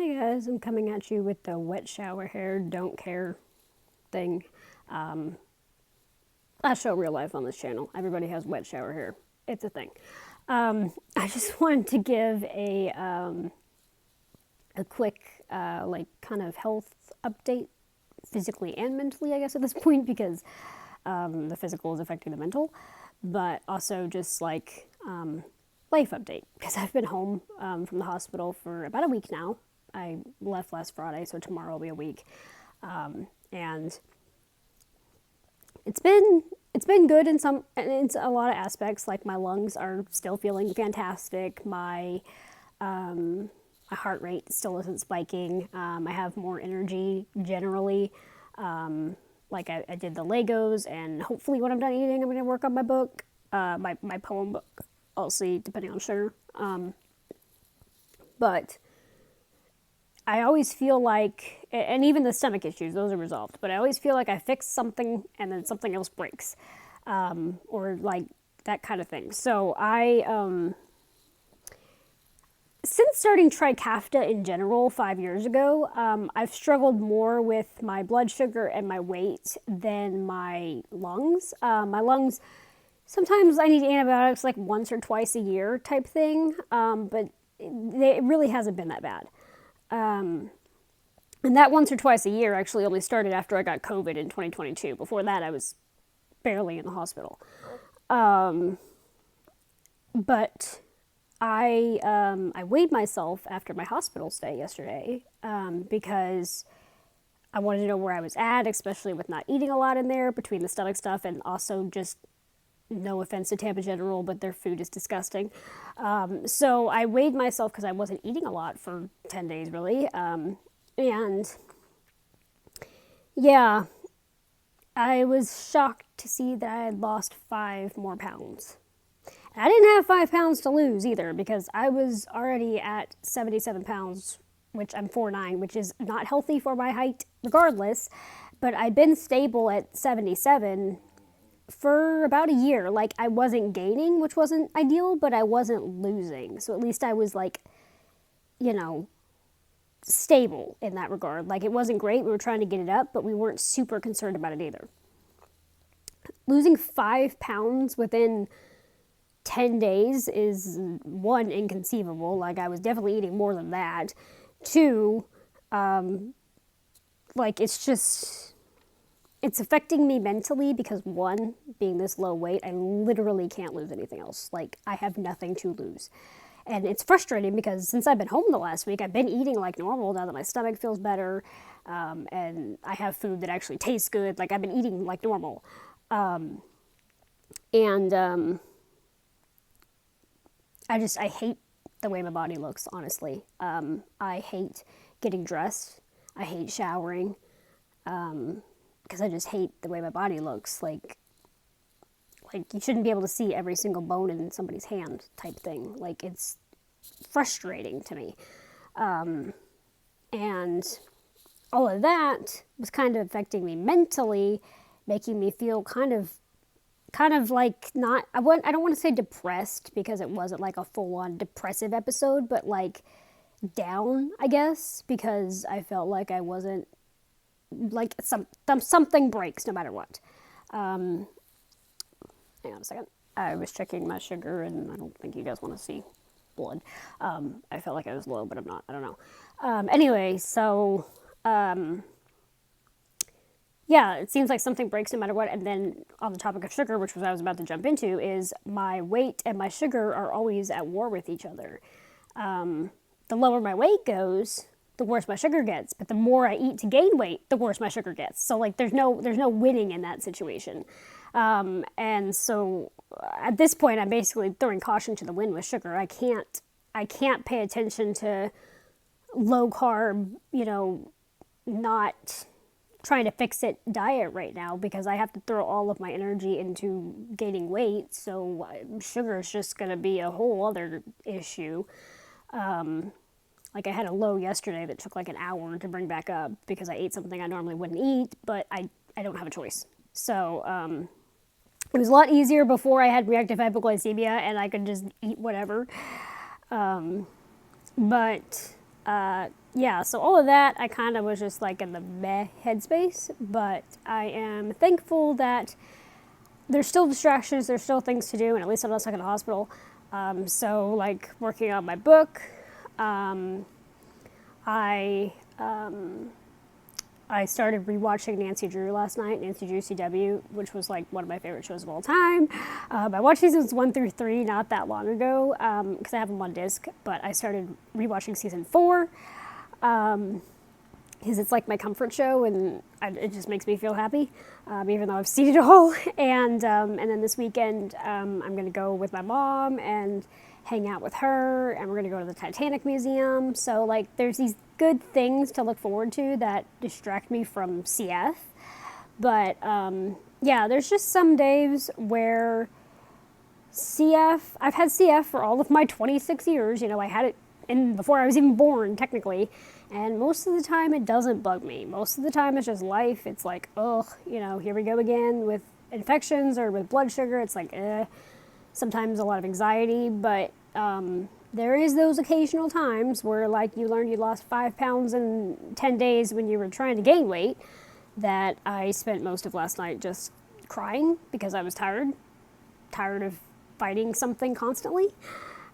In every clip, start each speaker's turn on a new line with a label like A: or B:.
A: Hey guys, I'm coming at you with the wet shower hair, don't care thing. I show real life on this channel. Everybody has wet shower hair. It's a thing. I just wanted to give a quick, kind of health update, physically and mentally, I guess, at this point, because the physical is affecting the mental, but also just life update, because I've been home from the hospital for about a week now. I left last Friday, so tomorrow will be a week. And it's been good in a lot of aspects. Like, my lungs are still feeling fantastic. My heart rate still isn't spiking. I have more energy generally. I did the Legos, and hopefully when I'm done eating, I'm going to work on my book, my poem book. I'll see, depending on sugar. But I always feel like, and even the stomach issues, those are resolved, but I always feel like I fix something and then something else breaks, or like that kind of thing. So since starting Trikafta in general 5 years ago, I've struggled more with my blood sugar and my weight than my lungs. My lungs, sometimes I need antibiotics like once or twice a year type thing, but it really hasn't been that bad. And that once or twice a year actually only started after I got COVID in 2022. Before that, I was barely in the hospital. But I weighed myself after my hospital stay yesterday, because I wanted to know where I was at, especially with not eating a lot in there between the stomach stuff, and also just, no offense to Tampa General, but their food is disgusting. So I weighed myself because I wasn't eating a lot for 10 days, really. And yeah, I was shocked to see that I had lost 5 more pounds. And I didn't have 5 pounds to lose either, because I was already at 77 pounds, which I'm 4'9", which is not healthy for my height regardless. But I'd been stable at 77 for about a year. Like, I wasn't gaining, which wasn't ideal, but I wasn't losing. So at least I was stable in that regard. Like, it wasn't great. We were trying to get it up, but we weren't super concerned about it either. Losing 5 pounds within 10 days is, one, inconceivable. Like, I was definitely eating more than that. Two, it's affecting me mentally, because one, being this low weight, I literally can't lose anything else. Like, I have nothing to lose. And it's frustrating because since I've been home the last week, I've been eating like normal now that my stomach feels better, and I have food that actually tastes good. Like, I've been eating like normal. And I hate the way my body looks, honestly. I hate getting dressed. I hate showering, because I just hate the way my body looks. Like, you shouldn't be able to see every single bone in somebody's hand type thing. Like, it's frustrating to me. And all of that was kind of affecting me mentally, making me feel kind of like, not, I don't want to say depressed, because it wasn't like a full-on depressive episode, but like down, I guess, because I felt like I wasn't, like, something breaks no matter what. Hang on a second. I was checking my sugar, and I don't think you guys want to see blood. I felt like I was low, but I'm not. I don't know. Anyway, so yeah, it seems like something breaks no matter what. And then on the topic of sugar, which was what I was about to jump into, is my weight and my sugar are always at war with each other. The lower my weight goes, the worse my sugar gets. But the more I eat to gain weight, the worse my sugar gets. So, like, there's no winning in that situation. And so at this point, I'm basically throwing caution to the wind with sugar. I can't pay attention to low carb, not trying to fix it diet right now, because I have to throw all of my energy into gaining weight. So sugar is just going to be a whole other issue. Like, I had a low yesterday that took like an hour to bring back up, because I ate something I normally wouldn't eat, but I don't have a choice. So it was a lot easier before I had reactive hypoglycemia and I could just eat whatever. But Yeah, so all of that, I kind of was just like in the meh headspace, but I am thankful that there's still distractions, there's still things to do, and at least I'm not stuck in the hospital. So, like working on my book, um, I I started rewatching Nancy Drew last night, Nancy Drew CW, which was like one of my favorite shows of all time. I watched seasons 1 through 3 not that long ago because I have them on disc, but I started rewatching season 4 because it's like my comfort show and it just makes me feel happy, even though I've seen it all. And then this weekend, I'm going to go with my mom and hang out with her, and we're going to go to the Titanic Museum. So, like, there's these good things to look forward to that distract me from CF. But, yeah, there's just some days where I've had CF for all of my 26 years. You know, I had it before I was even born, technically. And most of the time, it doesn't bug me. Most of the time, it's just life. It's like, ugh, you know, here we go again with infections or with blood sugar. It's like, sometimes a lot of anxiety, but there is those occasional times where, like, you learn you lost 5 pounds in 10 days when you were trying to gain weight, that I spent most of last night just crying because I was tired of fighting something constantly.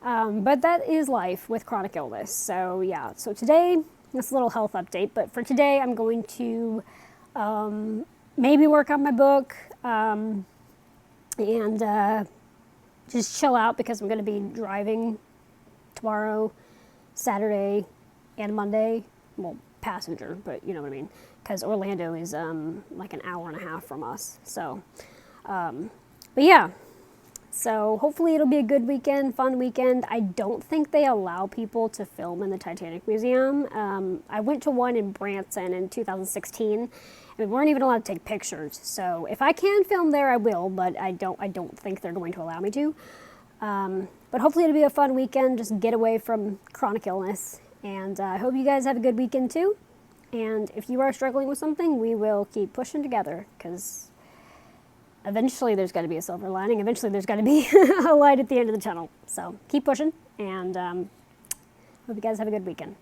A: But that is life with chronic illness. So yeah, so today, it's a little health update, but for today I'm going to maybe work on my book and just chill out because I'm going to be driving tomorrow, Saturday, and Monday. Well, passenger, but you know what I mean. Because Orlando is like an hour and a half from us. So, but yeah. So hopefully it'll be a good weekend, fun weekend. I don't think they allow people to film in the Titanic Museum. I went to one in Branson in 2016, and we weren't even allowed to take pictures. So if I can film there, I will, but I don't think they're going to allow me to. But hopefully it'll be a fun weekend. Just get away from chronic illness, and I hope you guys have a good weekend too. And if you are struggling with something, we will keep pushing together because eventually there's got to be a silver lining. Eventually there's got to be a light at the end of the tunnel. So keep pushing, and hope you guys have a good weekend.